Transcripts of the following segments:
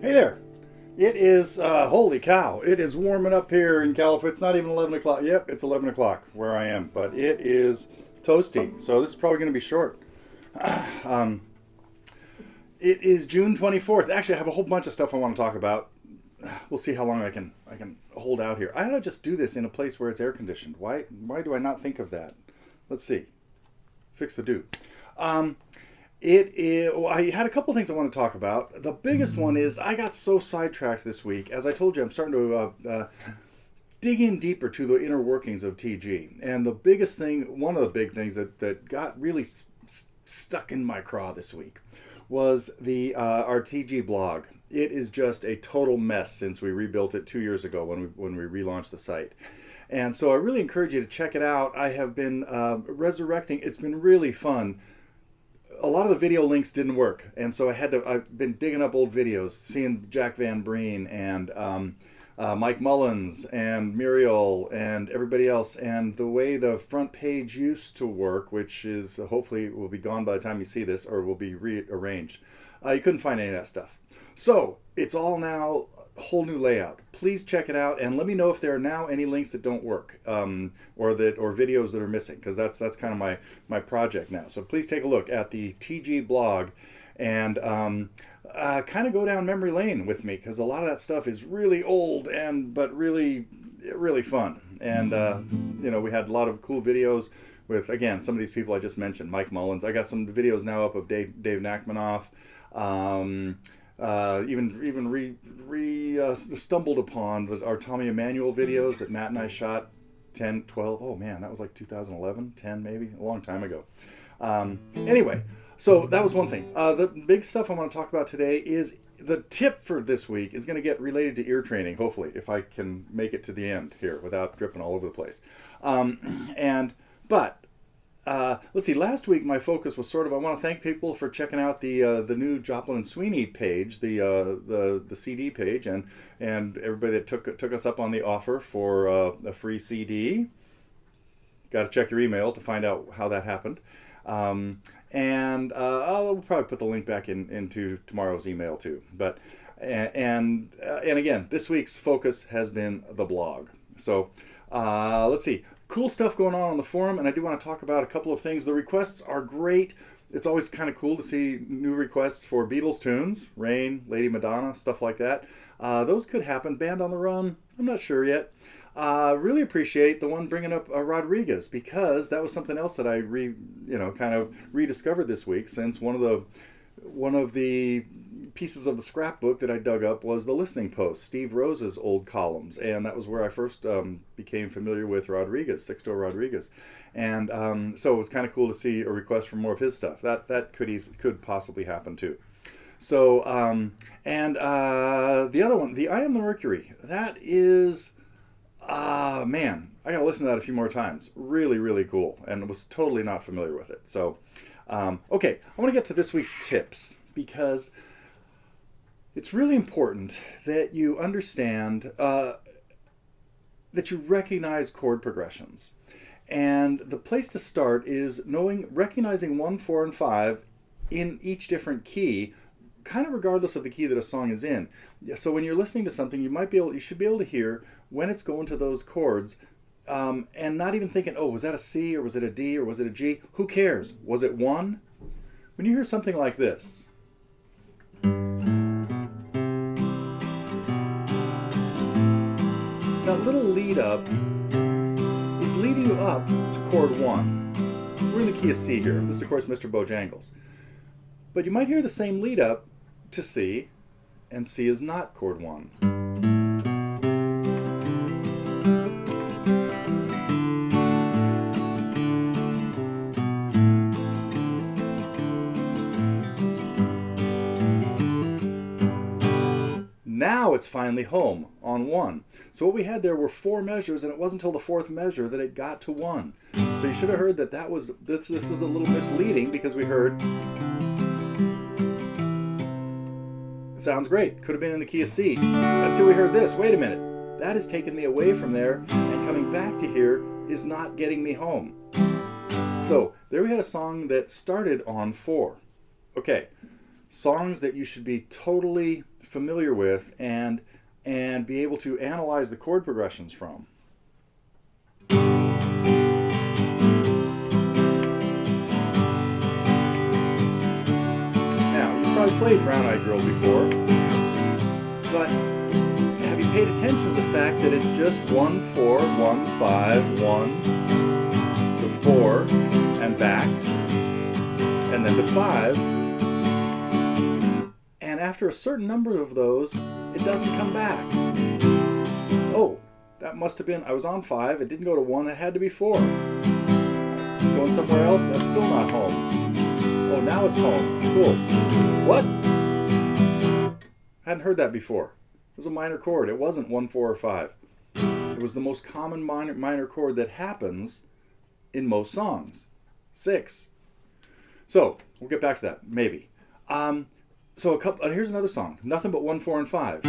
Hey there. It is, holy cow, it is warming up here in California. It's not even 11 o'clock. Yep, it's 11 o'clock where I am, but it is toasty. So this is probably going to be short. It is June 24th. Actually, I have a whole bunch of stuff I want to talk about. We'll see how long I can hold out here. I ought to just do this in a place where it's air conditioned. Why do I not think of that? Let's see. Fix the do. I had a couple things I want to talk about. The biggest one is I got so sidetracked this week. As I told you, I'm starting to dig in deeper to the inner workings of TG. And the biggest thing, one of the big things that got really stuck in my craw this week was our TG blog. It is just a total mess since we rebuilt it 2 years ago when we relaunched the site. And so I really encourage you to check it out. I have been resurrecting. It's been really fun. A lot of the video links didn't work, and so I've been digging up old videos, seeing Jack Van Breen and Mike Mullins and Muriel and everybody else, and the way the front page used to work, which is hopefully will be gone by the time you see this, or will be rearranged. You couldn't find any of that stuff. So it's all now a whole new layout. Please check it out and let me know if there are now any links that don't work, or videos that are missing, because that's kind of my project now. So please take a look at the TG blog and kind of go down memory lane with me, because a lot of that stuff is really old but really fun. And we had a lot of cool videos with, again, some of these people I just mentioned, Mike Mullins. I got some videos now up of Dave Nachmanoff. Stumbled upon our Tommy Emmanuel videos that Matt and I shot 10, 12, oh man, that was like 2011, 10 maybe, a long time ago. Anyway, so that was one thing. The big stuff I want to talk about today is the tip for this week is going to get related to ear training, hopefully, if I can make it to the end here without dripping all over the place. Let's see, last week my focus was I want to thank people for checking out the new Joplin and Sweeney page, the CD page, and everybody that took us up on the offer for a free CD. Got to check your email to find out how that happened. I'll probably put the link back into tomorrow's email too. But and again, this week's focus has been the blog. So let's see. Cool stuff going on the forum, and I do want to talk about a couple of things. The requests are great. It's always kind of cool to see new requests for Beatles tunes, Rain, Lady Madonna, stuff like that. Those could happen. Band on the Run, I'm not sure yet. Really appreciate the one bringing up Rodriguez, because that was something else that I kind of rediscovered this week, since one of the pieces of the scrapbook that I dug up was the Listening Post, Steve Rose's old columns, and that was where I first became familiar with Rodriguez, Sixto Rodriguez, and so it was kind of cool to see a request for more of his stuff. That could possibly happen too. So and the other one, the I Am the Mercury, that is man, I gotta listen to that a few more times. Really, really cool, and was totally not familiar with it. So okay, I want to get to this week's tips, because it's really important that you understand, that you recognize chord progressions. And the place to start is recognizing 1, 4, and 5 in each different key, kind of regardless of the key that a song is in. So when you're listening to something, you should be able to hear when it's going to those chords, and not even thinking, oh, was that a C, or was it a D, or was it a G? Who cares? Was it 1? When you hear something like this, that little lead up is leading you up to chord 1. We're in the key of C here. This is, of course, Mr. Bojangles. But you might hear the same lead up to C, and C is not chord 1. Now it's finally home on 1. So what we had there were 4 measures, and it wasn't until the 4th measure that it got to 1. So you should have heard that this was a little misleading, because we heard, it sounds great, could have been in the key of C, until we heard this. Wait a minute, that has taken me away from there, and coming back to here is not getting me home. So there we had a song that started on 4. Okay, songs that you should be totally familiar with and be able to analyze the chord progressions from. Now, you've probably played Brown Eyed Girl before, but have you paid attention to the fact that it's just 1, 4, 1, 5, 1 to 4 and back, and then to 5, and after a certain number of those, it doesn't come back. Oh, that must have been, I was on 5, it didn't go to 1, it had to be 4. It's going somewhere else, that's still not home. Oh, now it's home. Cool. What? Hadn't heard that before. It was a minor chord. It wasn't 1, 4, or 5. It was the most common minor chord that happens in most songs. 6. So, we'll get back to that, maybe. So here's another song. Nothing but 1, 4, and 5.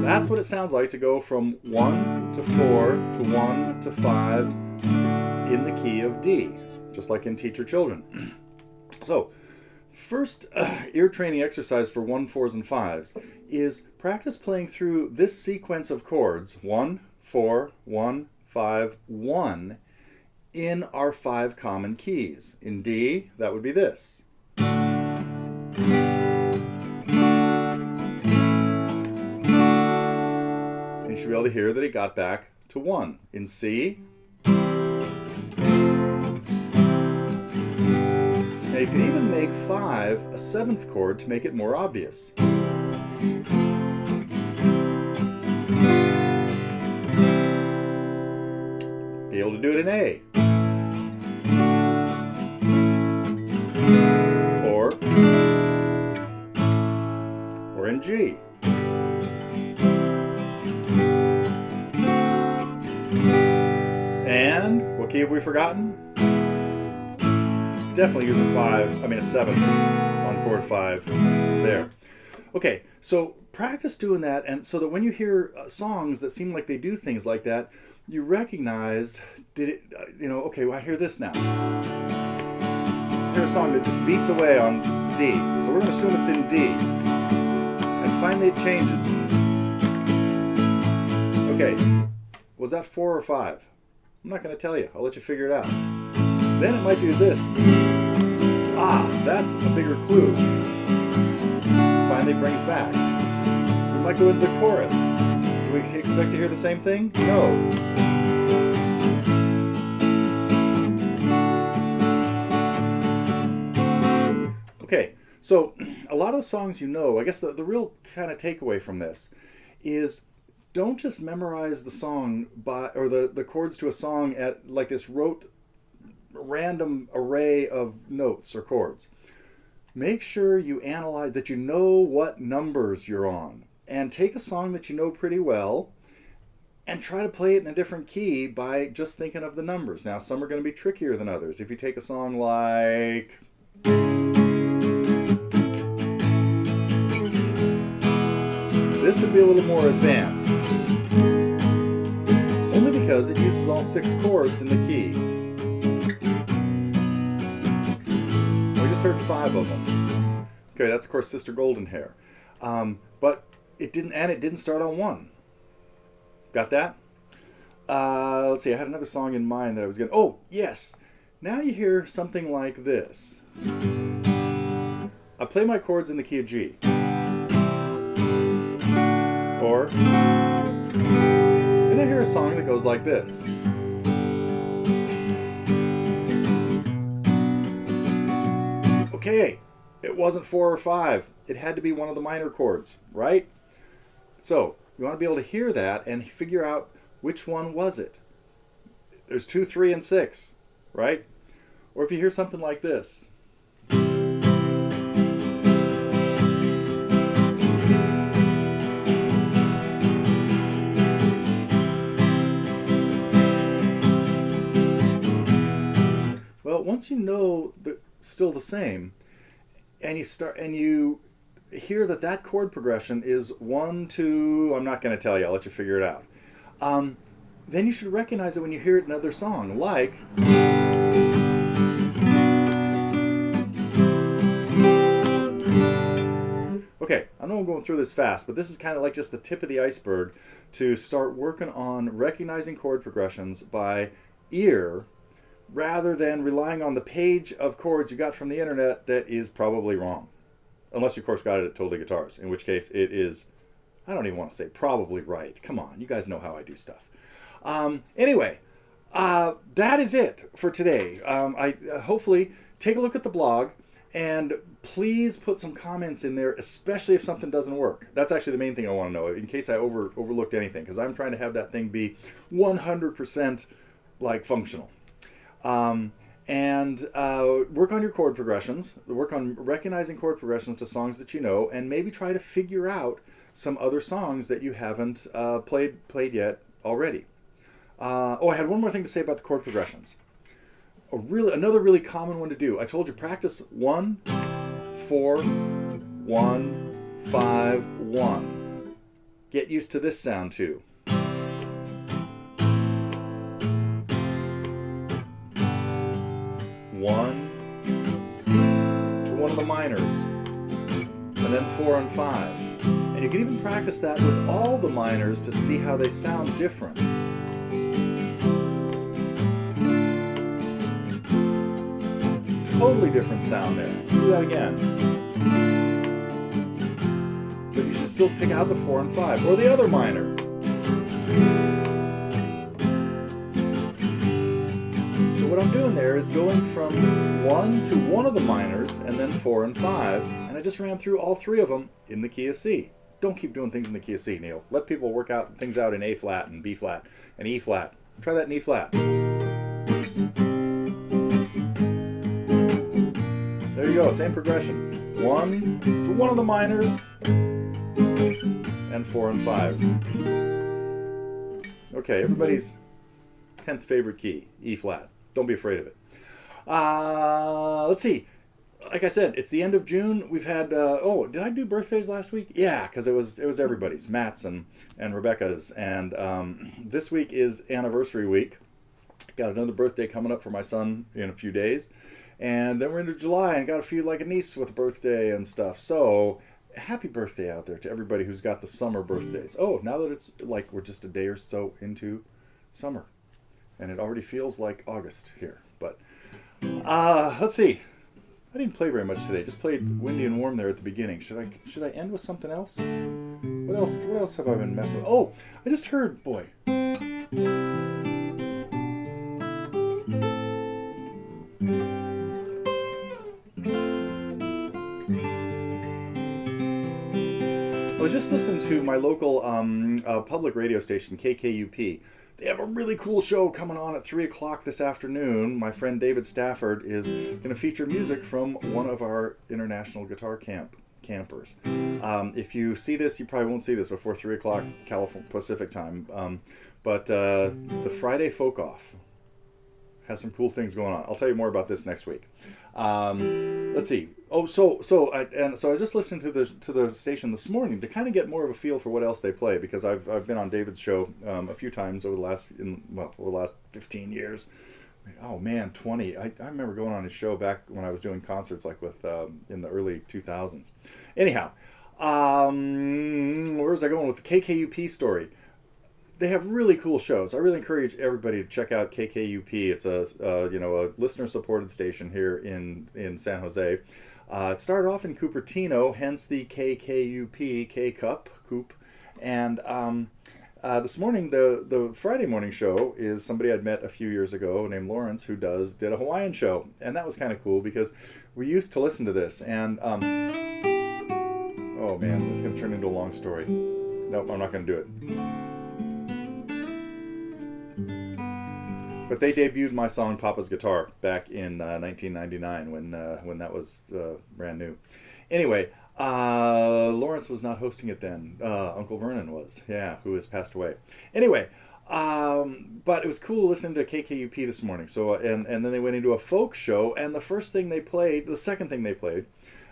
That's what it sounds like to go from 1 to 4 to 1 to 5 in the key of D, just like in Teach Your Children. So, first ear training exercise for 1, 4s, and 5s is practice playing through this sequence of chords, 1, 4, 1, 5, 1, in our 5 common keys. In D, that would be this. And you should be able to hear that it got back to 1. In C, now you can even make 5 a 7th chord to make it more obvious. Be able to do it in A. Or in G. And what key have we forgotten? Definitely use a 7 on chord 5 there. Okay, so practice doing that, and so that when you hear songs that seem like they do things like that, you recognize, okay, well, I hear this now. hear a song that just beats away on D. So we're going to assume it's in D. And finally it changes. Okay, was that 4 or 5? I'm not going to tell you. I'll let you figure it out. Then it might do this. Ah, that's a bigger clue. Finally brings back. We might go into the chorus. Do we expect to hear the same thing? No. Okay, so a lot of the songs you know, I guess the real kind of takeaway from this is don't just memorize the song or the chords to a song at like this rote random array of notes or chords. Make sure you analyze that you know what numbers you're on, and take a song that you know pretty well and try to play it in a different key by just thinking of the numbers. Now, some are going to be trickier than others. If you take a song like this, would be a little more advanced, only because it uses all 6 chords in the key. We just heard 5 of them. Okay, that's of course Sister Golden Hair, but it didn't start on 1. Got that? Let's see. I had another song in mind that I was gonna. Oh yes. Now you hear something like this. I play my chords in the key of G. Or, then I hear a song that goes like this. Okay, it wasn't 4 or 5. It had to be one of the minor chords, right? So, you want to be able to hear that and figure out which one was it. There's 2, 3, and 6, right? Or if you hear something like this. Well, once you know still the same, and you hear that chord progression is 1, 2. I'm not going to tell you. I'll let you figure it out. Then you should recognize it when you hear it in another song, like. Okay, I know I'm going through this fast, but this is kind of like just the tip of the iceberg to start working on recognizing chord progressions by ear, rather than relying on the page of chords you got from the internet that is probably wrong. Unless you, of course, got it at Totally Guitars, in which case it is, I don't even want to say probably right. Come on, you guys know how I do stuff. Anyway, that is it for today. Hopefully take a look at the blog, and please put some comments in there, especially if something doesn't work. That's actually the main thing I want to know, in case I overlooked anything, because I'm trying to have that thing be 100% like functional. And work on your chord progressions, work on recognizing chord progressions to songs that you know, and maybe try to figure out some other songs that you haven't played yet already. I had one more thing to say about the chord progressions. Another really common one to do. I told you practice 1, 4, 1, 5, 1. Get used to this sound too. 1 to one of the minors, and then 4 and 5. And you can even practice that with all the minors to see how they sound different. Totally different sound there. Do that again. But you should still pick out the 4 and 5, or the other minor. So what I'm doing there is going from 1 to one of the minors, and then 4 and 5, and I just ran through all 3 of them in the key of C. Don't keep doing things in the key of C, Neil. Let people work out things out in A flat and B flat and E flat. Try that in E flat. There you go, same progression. 1 to one of the minors, and 4 and 5. Okay, everybody's 10th favorite key, E flat. Don't be afraid of it. Let's see. Like I said, it's the end of June. We've had, did I do birthdays last week? Yeah, because it was everybody's, Matt's and Rebecca's. And this week is anniversary week. Got another birthday coming up for my son in a few days. And then we're into July and got to feel like a niece with a birthday and stuff. So happy birthday out there to everybody who's got the summer birthdays. Oh, now that it's like we're just a day or so into summer. And it already feels like August here. But let's see. I didn't play very much today. Just played Windy and Warm there at the beginning. Should I end with something else? What else have I been messing with? Oh, I just heard, boy. I was just listening to my local public radio station, KKUP. They have a really cool show coming on at 3 o'clock this afternoon. My friend David Stafford is going to feature music from one of our international guitar campers. If you see this, you probably won't see this before 3 o'clock California Pacific time. But the Friday Folk Off has some cool things going on. I'll tell you more about this next week. Let's see. Oh, so I was just listening to the station this morning to kind of get more of a feel for what else they play, because I've been on David's show a few times over the last 15 years. Oh man, 20. I remember going on his show back when I was doing concerts like with in the early 2000s. Anyhow, where was I going with the KKUP story? They have really cool shows. I really encourage everybody to check out KKUP. It's a listener-supported station here in San Jose. It started off in Cupertino, hence the KKUP, KKUP. And this morning, the Friday morning show is somebody I'd met a few years ago named Lawrence, who did a Hawaiian show. And that was kind of cool because we used to listen to this. And, oh man, this is going to turn into a long story. Nope, I'm not going to do it. But they debuted my song "Papa's Guitar" back in 1999 when that was brand new. Anyway, Lawrence was not hosting it then. Uncle Vernon was, who has passed away. Anyway, but it was cool listening to KKUP this morning. So and then they went into a folk show, and the second thing they played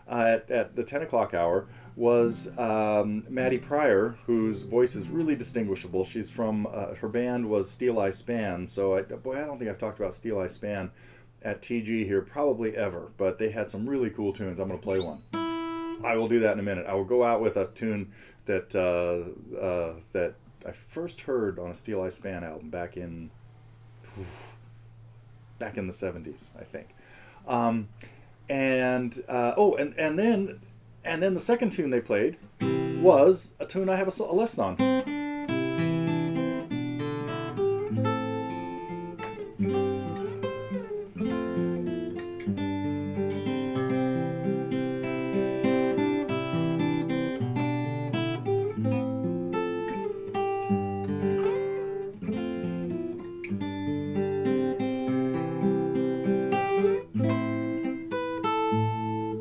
at the 10 o'clock hour was Maddie Pryor, whose voice is really distinguishable. She's from, her band was Steel Eye Span, so I don't think I've talked about Steel Eye Span at TG here probably ever, but they had some really cool tunes. I'm going to play one. I will do that in a minute. I will go out with a tune that I first heard on a Steel Eye Span album back in the 70s, I think. And then the second tune they played was a tune I have a lesson on.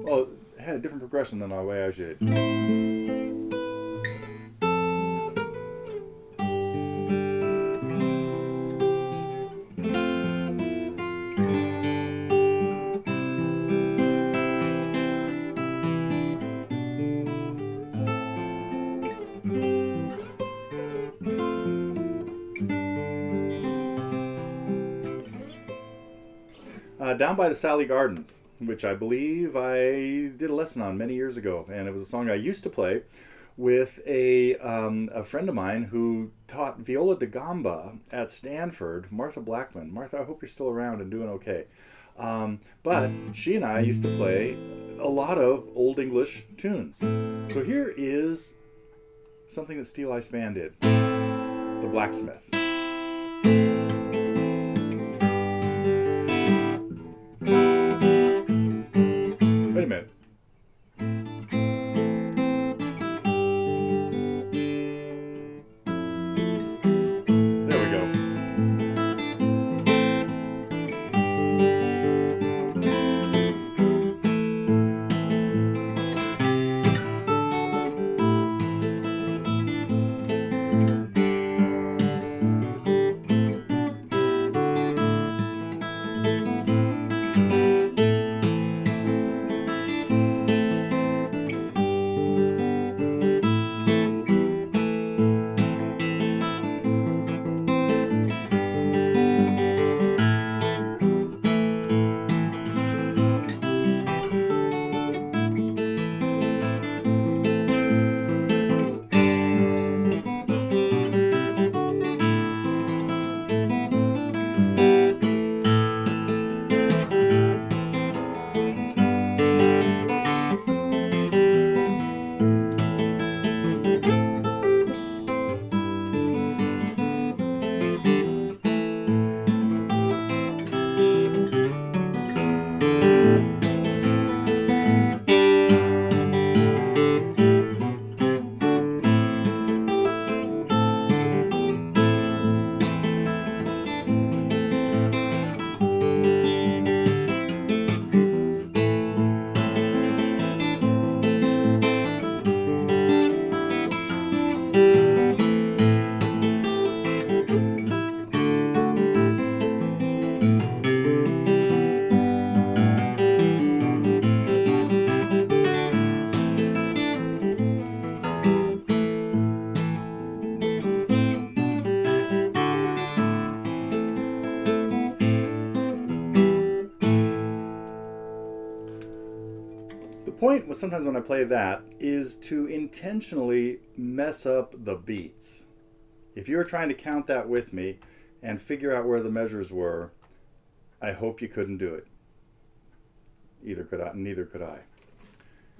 Oh, it had a different progression than the way I did. Down by the Sally Gardens, which I believe I did a lesson on many years ago, and it was a song I used to play with a friend of mine who taught viola da gamba at Stanford, Martha Blackman. Martha, I hope you're still around and doing okay. But she and I used to play a lot of Old English tunes. So here is something that Steel Eye Span did, The Blacksmith. Wait a minute. There we go. point was sometimes when I play that is to intentionally mess up the beats. If you were trying to count that with me and figure out where the measures were, I hope you couldn't do it. Either could I, neither could I.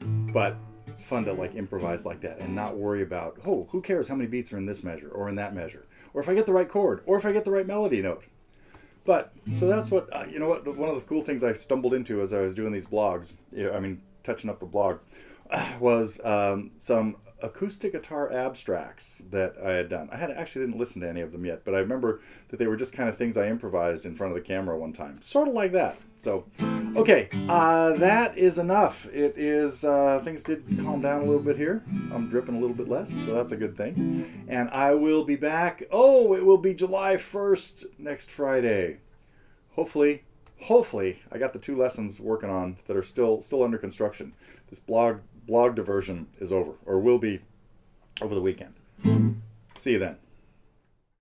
But it's fun to like improvise like that and not worry about, oh, who cares how many beats are in this measure or in that measure, or if I get the right chord, or if I get the right melody note. But so that's what you know. What one of the cool things I stumbled into as I was doing these blogs, touching up the blog, was some acoustic guitar abstracts that I had done. I actually didn't listen to any of them yet, but I remember that they were just kind of things I improvised in front of the camera one time, sort of like that. So, okay, that is enough. It is things did calm down a little bit here. I'm dripping a little bit less, so that's a good thing. And I will be back. Oh, it will be July 1st next Friday. Hopefully, I got the 2 lessons working on that are still under construction. This blog diversion is over, or will be over the weekend. See you then.